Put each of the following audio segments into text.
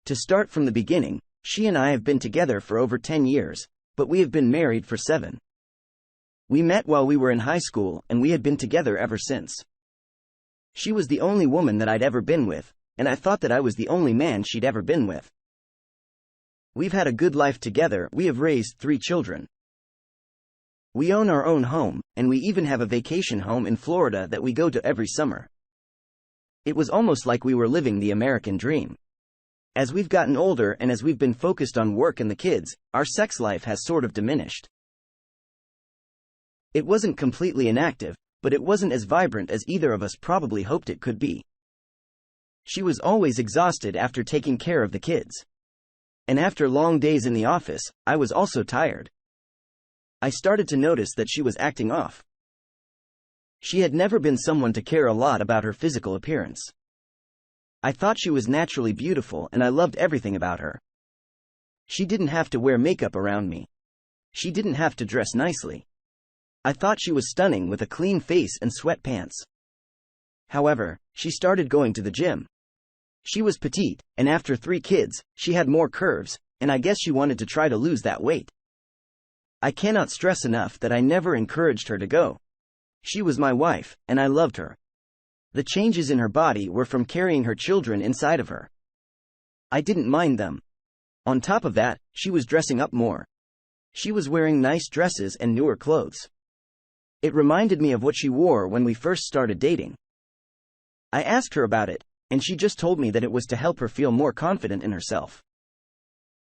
To start from the beginning, she and I have been together for over 10 years, but we have been married for 7. We met while we were in high school, and we had been together ever since. She was the only woman that I'd ever been with, and I thought that I was the only man she'd ever been with. We've had a good life together. We have raised 3 children. We own our own home, and we even have a vacation home in Florida that we go to every summer. It was almost like we were living the American dream. As we've gotten older and as we've been focused on work and the kids, our sex life has sort of diminished. It wasn't completely inactive, but it wasn't as vibrant as either of us probably hoped it could be. She was always exhausted after taking care of the kids. And after long days in the office, I was also tired. I started to notice that she was acting off. She had never been someone to care a lot about her physical appearance. I thought she was naturally beautiful and I loved everything about her. She didn't have to wear makeup around me. She didn't have to dress nicely. I thought she was stunning with a clean face and sweatpants. However, she started going to the gym. She was petite, and after 3 kids, she had more curves, and I guess she wanted to try to lose that weight. I cannot stress enough that I never encouraged her to go. She was my wife, and I loved her. The changes in her body were from carrying her children inside of her. I didn't mind them. On top of that, she was dressing up more. She was wearing nice dresses and newer clothes. It reminded me of what she wore when we first started dating. I asked her about it, and she just told me that it was to help her feel more confident in herself.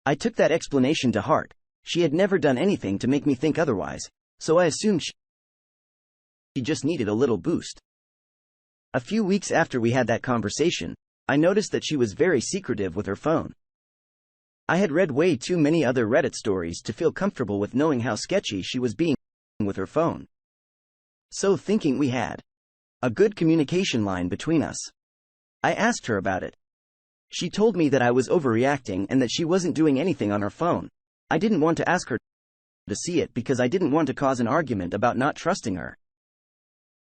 I took that explanation to heart. She had never done anything to make me think otherwise, so I assumed she just needed a little boost. A few weeks after we had that conversation, I noticed that she was very secretive with her phone. I had read way too many other Reddit stories to feel comfortable with knowing how sketchy she was being with her phone. So thinking we had a good communication line between us, I asked her about it. She told me that I was overreacting and that she wasn't doing anything on her phone. I didn't want to ask her to see it because I didn't want to cause an argument about not trusting her.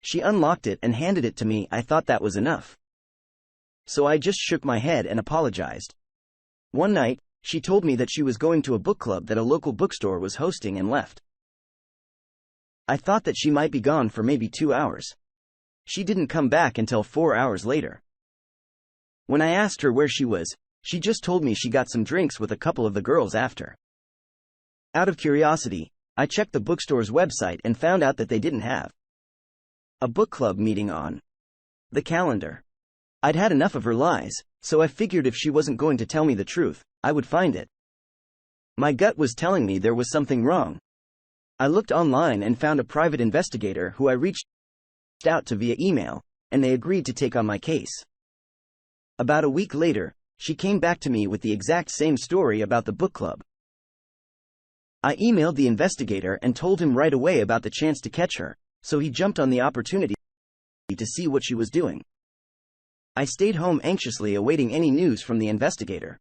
She unlocked it and handed it to me. I thought that was enough. So I just shook my head and apologized. One night, she told me that she was going to a book club that a local bookstore was hosting and left. I thought that she might be gone for maybe 2 hours. She didn't come back until 4 hours later. When I asked her where she was, she just told me she got some drinks with a couple of the girls after. Out of curiosity, I checked the bookstore's website and found out that they didn't have a book club meeting on the calendar. I'd had enough of her lies, so I figured if she wasn't going to tell me the truth, I would find it. My gut was telling me there was something wrong. I looked online and found a private investigator who I reached out to via email, and they agreed to take on my case. About a week later, she came back to me with the exact same story about the book club. I emailed the investigator and told him right away about the chance to catch her, so he jumped on the opportunity to see what she was doing. I stayed home anxiously awaiting any news from the investigator.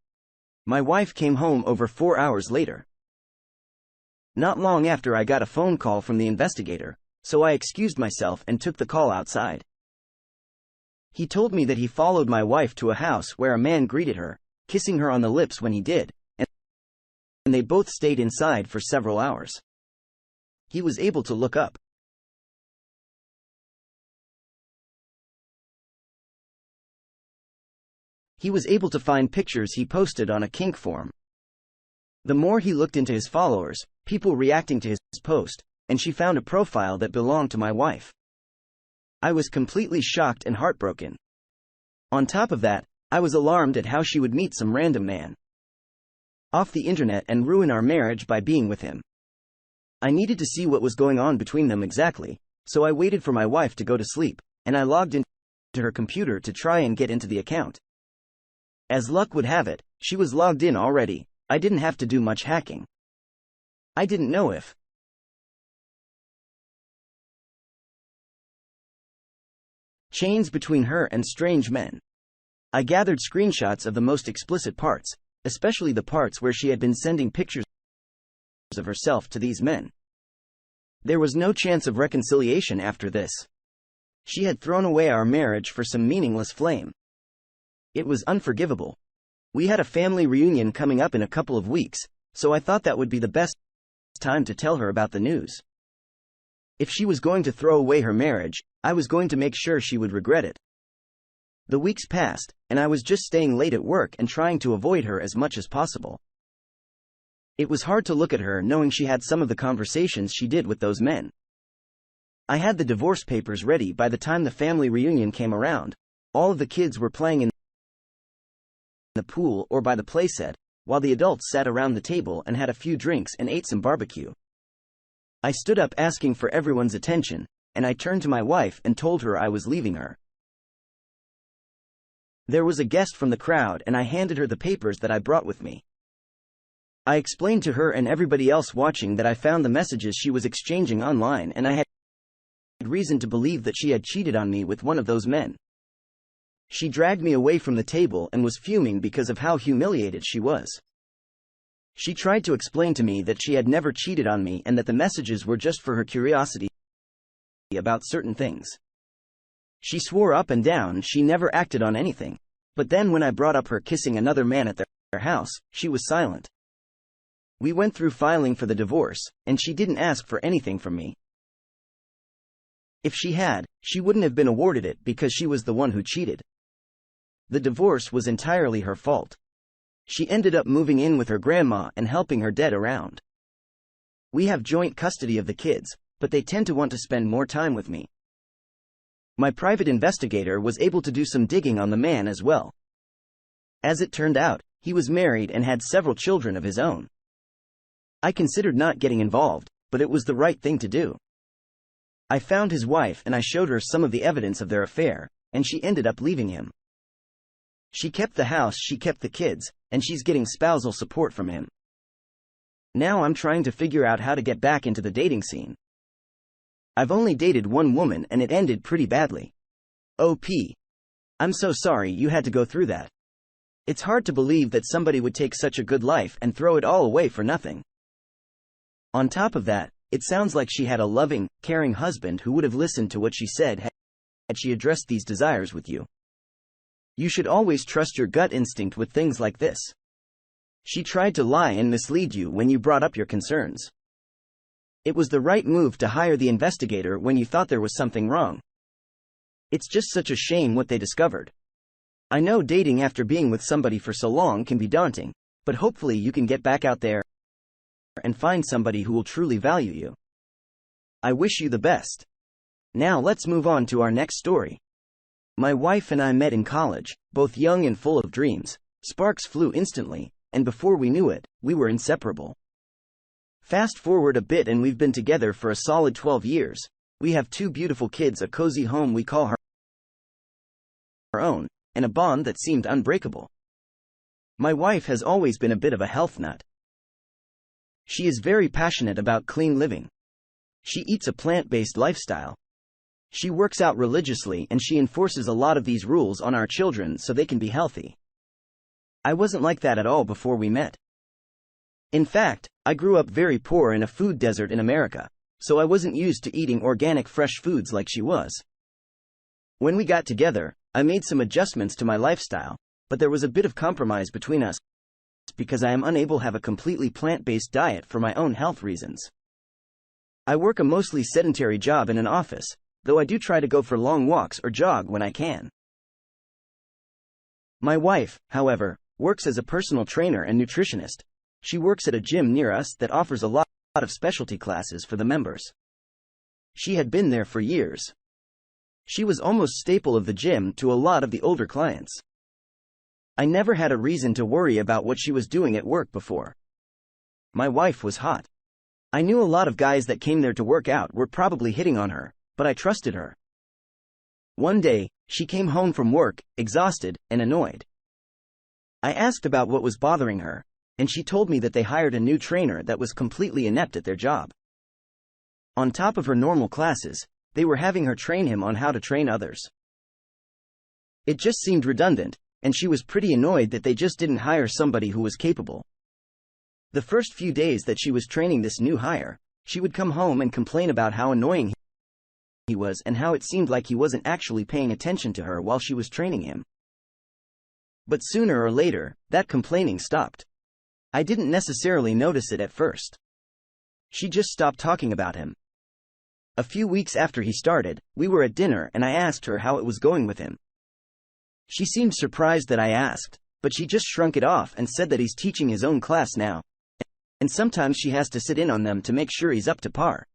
My wife came home over 4 hours later. Not long after I got a phone call from the investigator, so I excused myself and took the call outside. He told me that he followed my wife to a house where a man greeted her, kissing her on the lips when he did, and they both stayed inside for several hours. He was able to look up. He was able to find pictures he posted on a kink forum. The more he looked into his followers, people reacting to his post, and she found a profile that belonged to my wife. I was completely shocked and heartbroken. On top of that, I was alarmed at how she would meet some random man off the internet and ruin our marriage by being with him. I needed to see what was going on between them exactly, so I waited for my wife to go to sleep, and I logged into her computer to try and get into the account. As luck would have it, she was logged in already. I didn't have to do much hacking. I didn't know if chains between her and strange men. I gathered screenshots of the most explicit parts, especially the parts where she had been sending pictures of herself to these men. There was no chance of reconciliation after this. She had thrown away our marriage for some meaningless flame. It was unforgivable. We had a family reunion coming up in a couple of weeks, so I thought that would be the best time to tell her about the news. If she was going to throw away her marriage, I was going to make sure she would regret it. The weeks passed, and I was just staying late at work and trying to avoid her as much as possible. It was hard to look at her knowing she had some of the conversations she did with those men. I had the divorce papers ready by the time the family reunion came around. All of the kids were playing in the pool or by the playset, while the adults sat around the table and had a few drinks and ate some barbecue. I stood up asking for everyone's attention, and I turned to my wife and told her I was leaving her. There was a guest from the crowd and I handed her the papers that I brought with me. I explained to her and everybody else watching that I found the messages she was exchanging online and I had reason to believe that she had cheated on me with one of those men. She dragged me away from the table and was fuming because of how humiliated she was. She tried to explain to me that she had never cheated on me and that the messages were just for her curiosity about certain things. She swore up and down she never acted on anything, but then when I brought up her kissing another man at their house, she was silent. We went through filing for the divorce, and she didn't ask for anything from me. If she had, she wouldn't have been awarded it because she was the one who cheated. The divorce was entirely her fault. She ended up moving in with her grandma and helping her dad around. We have joint custody of the kids, but they tend to want to spend more time with me. My private investigator was able to do some digging on the man as well. As it turned out, he was married and had several children of his own. I considered not getting involved, but it was the right thing to do. I found his wife and I showed her some of the evidence of their affair, and she ended up leaving him. She kept the house, she kept the kids, and she's getting spousal support from him. Now I'm trying to figure out how to get back into the dating scene. I've only dated one woman and it ended pretty badly. OP. I'm so sorry you had to go through that. It's hard to believe that somebody would take such a good life and throw it all away for nothing. On top of that, it sounds like she had a loving, caring husband who would have listened to what she said had she addressed these desires with you. You should always trust your gut instinct with things like this. She tried to lie and mislead you when you brought up your concerns. It was the right move to hire the investigator when you thought there was something wrong. It's just such a shame what they discovered. I know dating after being with somebody for so long can be daunting, but hopefully you can get back out there and find somebody who will truly value you. I wish you the best. Now let's move on to our next story. My wife and I met in college, both young and full of dreams. Sparks flew instantly, and before we knew it, we were inseparable. Fast forward a bit and we've been together for a solid 12 years. We have 2 beautiful kids, a cozy home we call our own, and a bond that seemed unbreakable. My wife has always been a bit of a health nut. She is very passionate about clean living. She eats a plant-based lifestyle. She works out religiously and she enforces a lot of these rules on our children so they can be healthy. I wasn't like that at all before we met. In fact, I grew up very poor in a food desert in America, so I wasn't used to eating organic fresh foods like she was. When we got together, I made some adjustments to my lifestyle, but there was a bit of compromise between us because I am unable to have a completely plant-based diet for my own health reasons. I work a mostly sedentary job in an office, though I do try to go for long walks or jog when I can. My wife, however, works as a personal trainer and nutritionist. She works at a gym near us that offers a lot of specialty classes for the members. She had been there for years. She was almost staple of the gym to a lot of the older clients. I never had a reason to worry about what she was doing at work before. My wife was hot. I knew a lot of guys that came there to work out were probably hitting on her, but I trusted her. One day, she came home from work, exhausted and annoyed. I asked about what was bothering her, and she told me that they hired a new trainer that was completely inept at their job. On top of her normal classes, they were having her train him on how to train others. It just seemed redundant, and she was pretty annoyed that they just didn't hire somebody who was capable. The first few days that she was training this new hire, she would come home and complain about how annoying he was and how it seemed like he wasn't actually paying attention to her while she was training him. But sooner or later, that complaining stopped. I didn't necessarily notice it at first. She just stopped talking about him. A few weeks after he started, we were at dinner and I asked her how it was going with him. She seemed surprised that I asked, but she just shrunk it off and said that he's teaching his own class now, and sometimes she has to sit in on them to make sure he's up to par.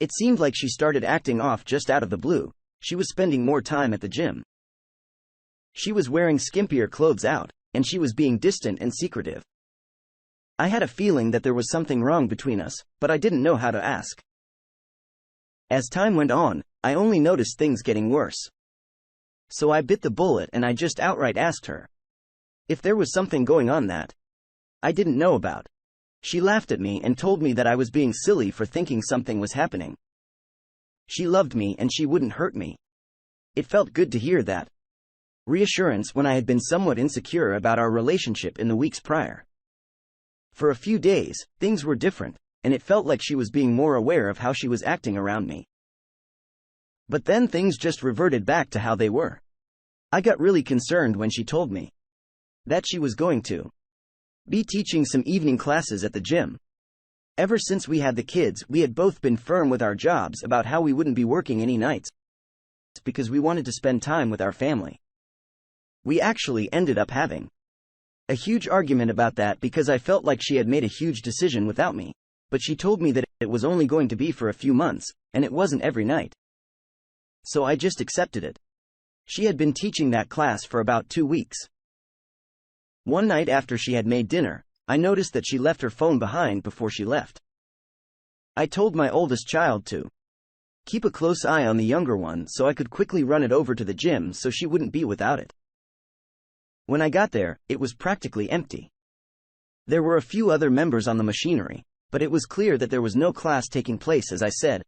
It seemed like she started acting off just out of the blue. She was spending more time at the gym. She was wearing skimpier clothes out, and she was being distant and secretive. I had a feeling that there was something wrong between us, but I didn't know how to ask. As time went on, I only noticed things getting worse. So I bit the bullet and I just outright asked her if there was something going on that I didn't know about. She laughed at me and told me that I was being silly for thinking something was happening. She loved me and she wouldn't hurt me. It felt good to hear that reassurance when I had been somewhat insecure about our relationship in the weeks prior. For a few days, things were different, and it felt like she was being more aware of how she was acting around me. But then things just reverted back to how they were. I got really concerned when she told me that she was going to be teaching some evening classes at the gym. Ever since we had the kids, we had both been firm with our jobs about how we wouldn't be working any nights because we wanted to spend time with our family. We actually ended up having a huge argument about that because I felt like she had made a huge decision without me, but she told me that it was only going to be for a few months, and it wasn't every night. So I just accepted it. She had been teaching that class for about 2 weeks. One night after she had made dinner, I noticed that she left her phone behind before she left. I told my oldest child to keep a close eye on the younger one so I could quickly run it over to the gym so she wouldn't be without it. When I got there, it was practically empty. There were a few other members on the machinery, but it was clear that there was no class taking place. As I said,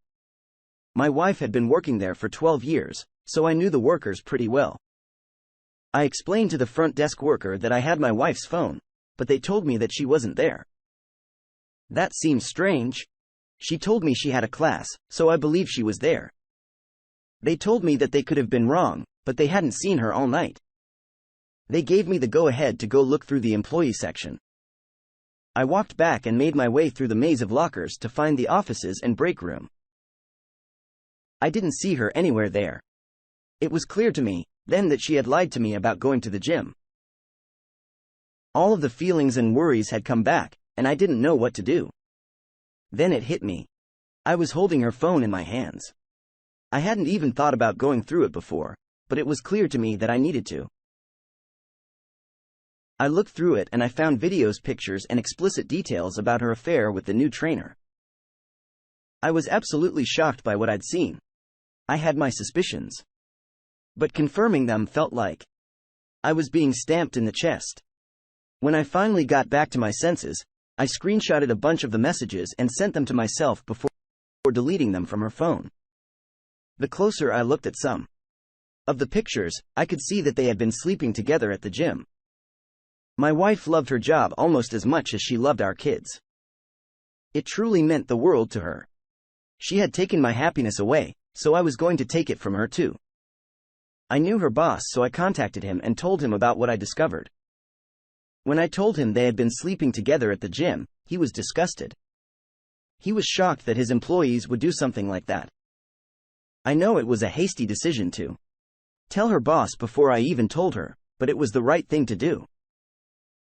my wife had been working there for 12 years, so I knew the workers pretty well. I explained to the front desk worker that I had my wife's phone, but they told me that she wasn't there. That seemed strange. She told me she had a class, so I believe she was there. They told me that they could have been wrong, but they hadn't seen her all night. They gave me the go-ahead to go look through the employee section. I walked back and made my way through the maze of lockers to find the offices and break room. I didn't see her anywhere there. It was clear to me then that she had lied to me about going to the gym. All of the feelings and worries had come back, and I didn't know what to do. Then it hit me. I was holding her phone in my hands. I hadn't even thought about going through it before, but it was clear to me that I needed to. I looked through it and I found videos, pictures, and explicit details about her affair with the new trainer. I was absolutely shocked by what I'd seen. I had my suspicions, but confirming them felt like I was being stamped in the chest. When I finally got back to my senses, I screenshotted a bunch of the messages and sent them to myself before deleting them from her phone. The closer I looked at some of the pictures, I could see that they had been sleeping together at the gym. My wife loved her job almost as much as she loved our kids. It truly meant the world to her. She had taken my happiness away, so I was going to take it from her too. I knew her boss, so I contacted him and told him about what I discovered. When I told him they had been sleeping together at the gym, he was disgusted. He was shocked that his employees would do something like that. I know it was a hasty decision to tell her boss before I even told her, but it was the right thing to do.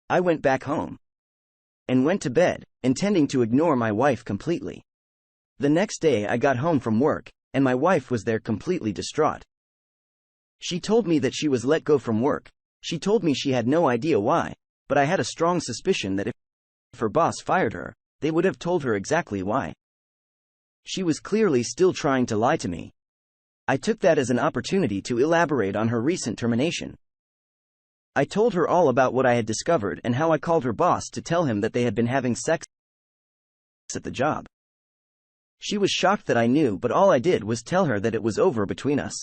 I went back home and went to bed, intending to ignore my wife completely. The next day I got home from work, and my wife was there completely distraught. She told me that she was let go from work. She told me she had no idea why, but I had a strong suspicion that if her boss fired her, they would have told her exactly why. She was clearly still trying to lie to me. I took that as an opportunity to elaborate on her recent termination. I told her all about what I had discovered and how I called her boss to tell him that they had been having sex at the job. She was shocked that I knew, but all I did was tell her that it was over between us.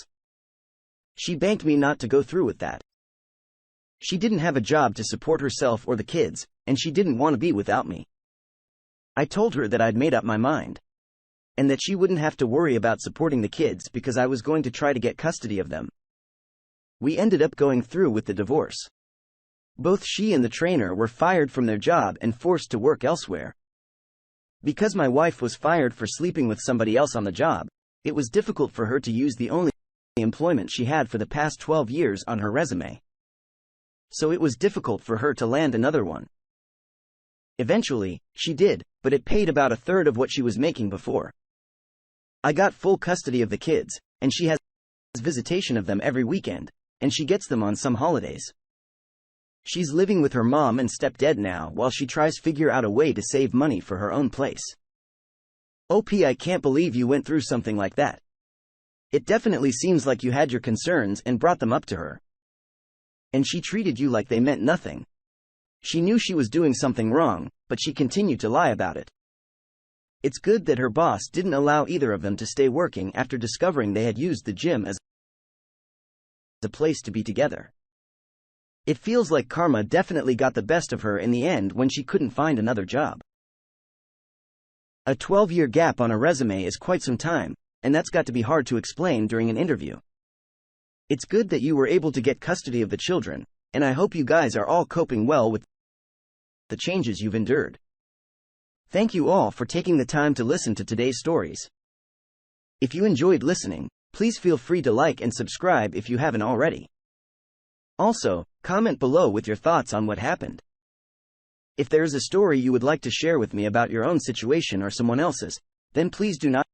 She begged me not to go through with that. She didn't have a job to support herself or the kids, and she didn't want to be without me. I told her that I'd made up my mind, and that she wouldn't have to worry about supporting the kids because I was going to try to get custody of them. We ended up going through with the divorce. Both she and the trainer were fired from their job and forced to work elsewhere. Because my wife was fired for sleeping with somebody else on the job, it was difficult for her to use the only employment she had for the past 12 years on her resume. So it was difficult for her to land another one. Eventually, she did, but it paid about a third of what she was making before. I got full custody of the kids, and she has visitation of them every weekend, and she gets them on some holidays. She's living with her mom and stepdad now while she tries figure out a way to save money for her own place. I can't believe you went through something like that. It definitely seems like you had your concerns and brought them up to her. And she treated you like they meant nothing. She knew she was doing something wrong, but she continued to lie about it. It's good that her boss didn't allow either of them to stay working after discovering they had used the gym as a place to be together. It feels like karma definitely got the best of her in the end when she couldn't find another job. A 12-year gap on a resume is quite some time, and that's got to be hard to explain during an interview. It's good that you were able to get custody of the children, and I hope you guys are all coping well with the changes you've endured. Thank you all for taking the time to listen to today's stories. If you enjoyed listening, please feel free to like and subscribe if you haven't already. Also, comment below with your thoughts on what happened. If there is a story you would like to share with me about your own situation or someone else's, then please do not